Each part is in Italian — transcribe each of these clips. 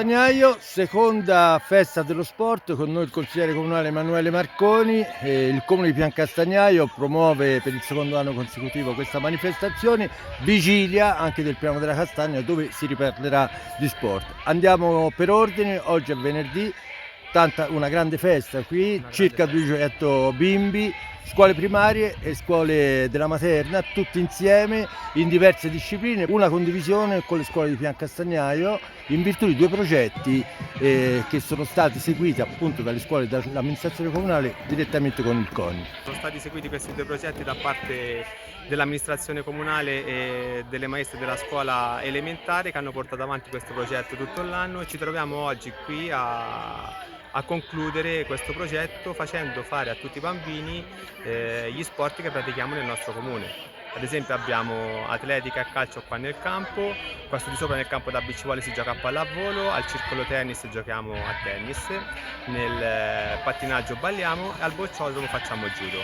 Castagnaio, seconda festa dello sport, con noi il consigliere comunale Emanuele Marconi. Il comune di Piancastagnaio promuove per il secondo anno consecutivo questa manifestazione, vigilia anche del Piano della Castagna, dove si riparlerà di sport. Andiamo per ordine, oggi è venerdì, una grande festa qui, circa 200 bimbi, scuole primarie e scuole della materna, tutti insieme in diverse discipline, una condivisione con le scuole di Piancastagnaio in virtù di due progetti che sono stati seguiti appunto dalle scuole dell'amministrazione comunale direttamente con il CONI. Sono stati seguiti questi due progetti da parte dell'amministrazione comunale e delle maestre della scuola elementare che hanno portato avanti questo progetto tutto l'anno, e ci troviamo oggi qui a concludere questo progetto facendo fare a tutti i bambini gli sport che pratichiamo nel nostro comune. Ad esempio abbiamo atletica e calcio qua nel campo, qua su di sopra nel campo da beach volley si gioca a pallavolo, al circolo tennis giochiamo a tennis, nel pattinaggio balliamo e al bocciodromo facciamo judo.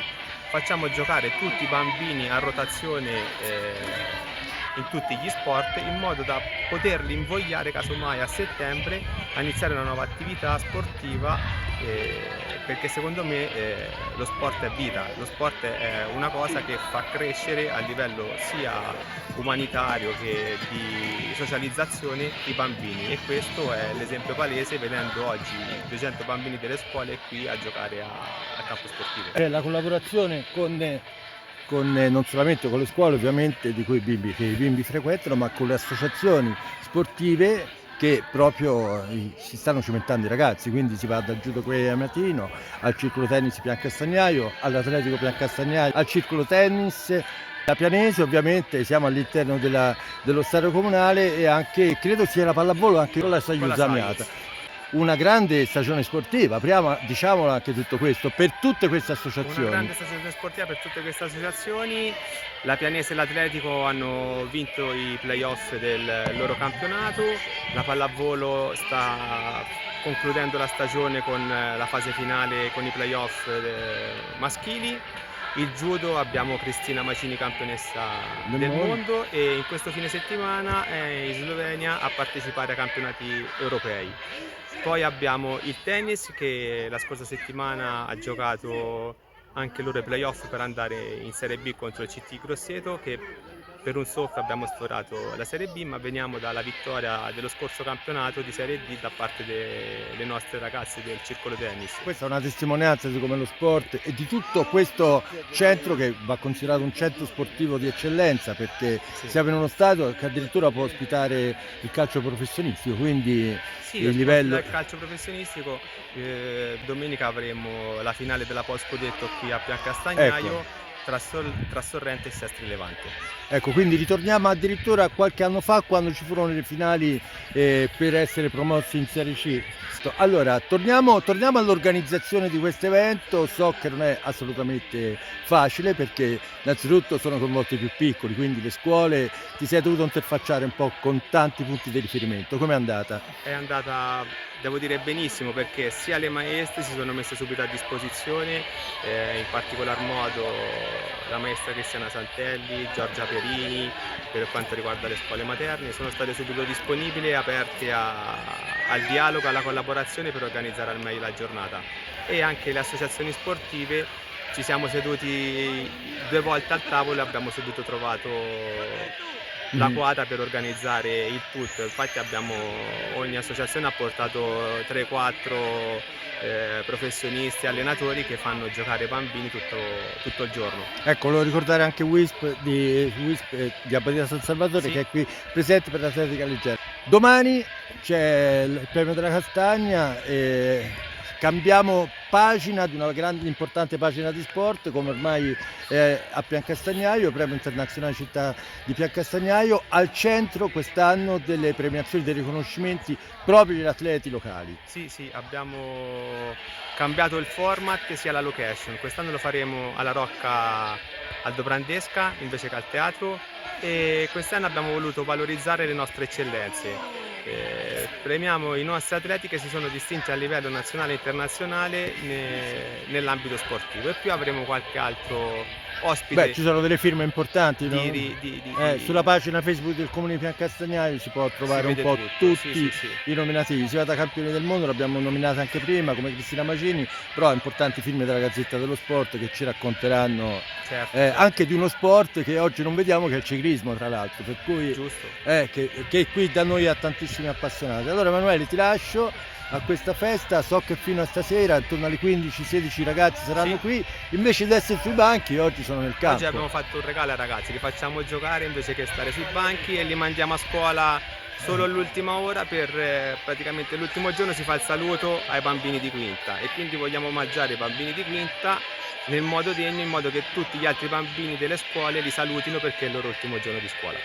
Facciamo giocare tutti i bambini a rotazione in tutti gli sport, in modo da poterli invogliare casomai a settembre a iniziare una nuova attività sportiva, perché secondo me lo sport è vita, lo sport è una cosa che fa crescere a livello sia umanitario che di socializzazione i bambini, e questo è l'esempio palese vedendo oggi 200 bambini delle scuole qui a giocare a campo sportivo. La collaborazione con non solamente con le scuole ovviamente di cui che i bimbi frequentano, ma con le associazioni sportive che proprio si stanno cimentando i ragazzi, quindi si va dal judo qui a Matino, al circolo tennis Piancastagnaio, all'atletico Piancastagnaio, al circolo tennis da Pianese. Ovviamente siamo all'interno dello stadio comunale, e anche credo sia la pallavolo anche con la Saiusamiata. Una grande stagione sportiva, diciamolo anche tutto questo, per tutte queste associazioni. Una grande stagione sportiva per tutte queste associazioni. La Pianese e l'Atletico hanno vinto i playoff del loro campionato, la pallavolo sta concludendo la stagione con la fase finale con i playoff maschili. Il judo abbiamo Cristina Macini, campionessa del mondo, e in questo fine settimana è in Slovenia a partecipare ai campionati europei. Poi abbiamo il tennis, che la scorsa settimana ha giocato anche loro i playoff per andare in Serie B contro il CT Grosseto, che per un soffio abbiamo sforato la Serie B, ma veniamo dalla vittoria dello scorso campionato di Serie D da parte delle nostre ragazze del circolo tennis. Questa è una testimonianza di come lo sport e di tutto questo centro, che va considerato un centro sportivo di eccellenza, perché siamo in uno stadio che addirittura può ospitare il calcio professionistico, quindi il livello del calcio professionistico. Domenica avremo la finale della Post Scudetto qui a Piancastagnaio. Ecco. Tra Sorrento e Sestri Levante. Ecco, quindi ritorniamo addirittura qualche anno fa, quando ci furono le finali per essere promossi in Serie C. Allora, torniamo all'organizzazione di questo evento. So che non è assolutamente facile, perché innanzitutto sono coinvolti i più piccoli, quindi le scuole ti sei dovuto interfacciare un po' con tanti punti di riferimento. Com'è andata? È andata, devo dire, benissimo, perché sia le maestre si sono messe subito a disposizione, in particolar modo la maestra Cristiana Santelli, Giorgia Perini, per quanto riguarda le scuole materne, sono state subito disponibili e aperte al dialogo, alla collaborazione per organizzare al meglio la giornata. E anche le associazioni sportive, ci siamo seduti 2 volte al tavolo e abbiamo subito trovato la quadra per organizzare il tutto. Infatti ogni associazione ha portato 3-4 professionisti, allenatori che fanno giocare i bambini tutto il giorno. Ecco, volevo ricordare anche WISP di Abbadia San Salvatore, sì, che è qui presente per l'atletica leggera. Domani c'è il premio della Castagna, cambiamo pagina di una grande importante pagina di sport, come ormai a Piancastagnaio, premio internazionale città di Piancastagnaio, al centro quest'anno delle premiazioni, dei riconoscimenti proprio degli atleti locali. Sì, abbiamo cambiato il format sia la location. Quest'anno lo faremo alla Rocca Aldo Brandesca invece che al teatro, e quest'anno abbiamo voluto valorizzare le nostre eccellenze. Premiamo i nostri atleti che si sono distinti a livello nazionale e internazionale nell'ambito sportivo, e più avremo qualche altro ospite ci sono delle firme importanti, no? Sulla pagina Facebook del Comune di Piancastagnaio si può trovare un vede po' tutto, sì, tutti sì, sì. i nominativi. Si va da campioni del mondo, l'abbiamo nominata anche prima, come Cristina Macini, però importanti firme della Gazzetta dello Sport che ci racconteranno Certo, certo, anche di uno sport che oggi non vediamo, che è il ciclismo, tra l'altro, per cui giusto. che qui da noi ha tantissimi appassionati. Allora Emanuele, ti lascio a questa festa, so che fino a stasera intorno alle 15-16 ragazzi saranno Sì. qui, invece di essere sui banchi oggi sono nel campo. Oggi abbiamo fatto un regalo ai ragazzi, li facciamo giocare invece che stare sui banchi e li mandiamo a scuola solo all'ultima ora per praticamente l'ultimo giorno si fa il saluto ai bambini di quinta e quindi vogliamo omaggiare i bambini di quinta nel modo degno, in modo che tutti gli altri bambini delle scuole li salutino perché è il loro ultimo giorno di scuola.